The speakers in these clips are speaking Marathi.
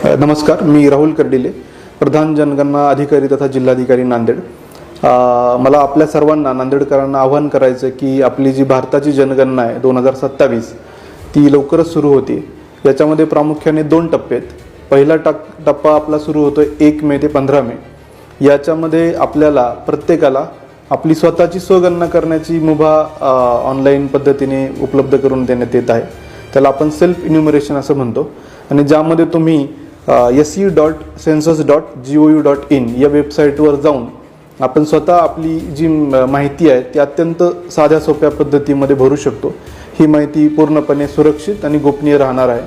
नमस्कार, मी राहुल कर्डिले, प्रधान जनगणना अधिकारी तथा जिल्हाधिकारी नांदेड। मला आपल्या सर्वांना नांदेडकरांना आवाहन करायचं की आपली जी भारताची जनगणना आहे 2027 ती लवकरच सुरू होते। याच्यामध्ये प्रामुख्याने 2 टप्पे आहेत। पहिला टप्पा आपला सुरू होतोय 1 मे ते 15 मे। याच्यामध्ये आपल्याला प्रत्येकाला आपली स्वतःची स्वगणना करण्याची मुभा ऑनलाईन पद्धतीने उपलब्ध करून देण्यात येत आहे। त्याला आपण सेल्फ इन्युमरेशन असं म्हणतो आणि ज्यामध्ये तुम्ही se.census.gov.in या वेबसाईटवर जाऊन आपण स्वतः आपली जी माहिती आहे ती अत्यंत साध्या सोप्या पद्धतीमध्ये भरू शकतो। ही माहिती पूर्णपणे सुरक्षित आणि गोपनीय राहणार आहे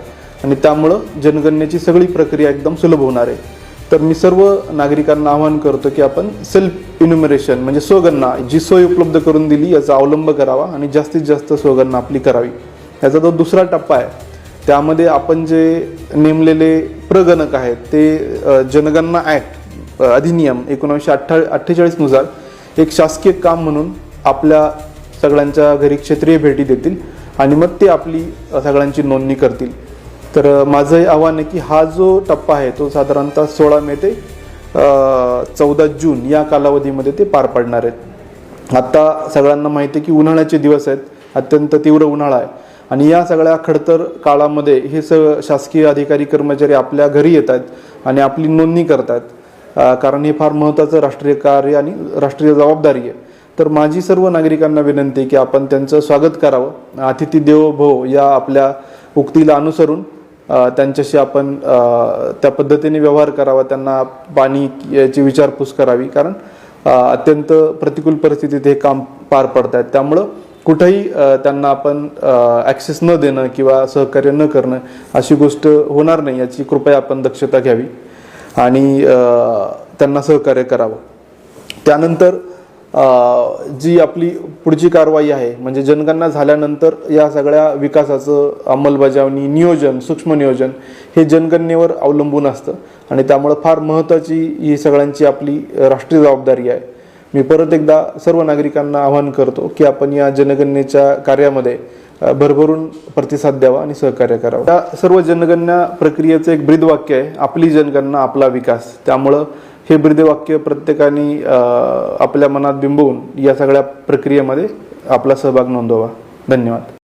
आणि त्यामुळे जनगणनेची सगळी प्रक्रिया एकदम सुलभ होणार आहे। तर मी सर्व नागरिकांना आवाहन करतो की आपण सेल्फ इन्युमरेशन म्हणजे स्वगणना जी सोय उपलब्ध करून दिली याचा अवलंब करावा आणि जास्तीत जास्त स्वगणना आपली करावी। याचा जो दुसरा टप्पा आहे त्यामध्ये आपण जे नेमलेले प्रगणक आहेत ते जनगणना ॲक्ट अधिनियम 1948 नुसार एक शासकीय काम म्हणून आपल्या सगळ्यांच्या घरी क्षेत्रीय भेटी देतील आणि मग ते आपली सगळ्यांची नोंदणी करतील। तर माझं हे आव्हान आहे की हा जो टप्पा आहे तो साधारणतः 16 मे ते 14 जून या कालावधीमध्ये ते पार पडणार आहेत। आता सगळ्यांना माहिती आहे की उन्हाळ्याचे दिवस आहेत, अत्यंत तीव्र उन्हाळा आहे आणि या सगळ्या खडतर काळामध्ये हे शासकीय अधिकारी कर्मचारी आपल्या घरी येतात आणि आपली नोंदणी करतात, कारण हे फार महत्त्वाचं राष्ट्रीय कार्य आणि राष्ट्रीय जबाबदारी आहे। तर माझी सर्व नागरिकांना विनंती आहे की आपण त्यांचं स्वागत करावं। अतिथी देवो भव या आपल्या उक्तीला अनुसरून त्यांच्याशी आपण त्या पद्धतीने व्यवहार करावा, त्यांना पाणी याची विचारपूस करावी, कारण अत्यंत प्रतिकूल परिस्थितीत हे काम पार पडत आहेत। त्यामुळं कुठेही त्यांना आपण ॲक्सेस न देणं किंवा सहकार्य न करणं अशी गोष्ट होणार नाही याची कृपया आपण दक्षता घ्यावी आणि त्यांना सहकार्य करावं। त्यानंतर जी आपली पुढची कारवाई आहे म्हणजे जनगणना झाल्यानंतर या सगळ्या विकासाचं अंमलबजावणी, नियोजन, सूक्ष्म नियोजन हे जनगणनेवर अवलंबून असतं आणि त्यामुळे फार महत्त्वाची ही सगळ्यांची आपली राष्ट्रीय जबाबदारी आहे। मी परत एकदा सर्व नागरिकांना आवाहन करतो की आपण या जनगणनेच्या कार्यामध्ये भरभरून प्रतिसाद द्यावा आणि सहकार्य करावं। या सर्व जनगणना प्रक्रियेचं एक ब्रीदवाक्य आहे, आपली जनगणना आपला विकास। त्यामुळं हे ब्रीदवाक्य प्रत्येकाने आपल्या मनात बिंबवून या सगळ्या प्रक्रियेमध्ये आपला सहभाग नोंदवावा। धन्यवाद।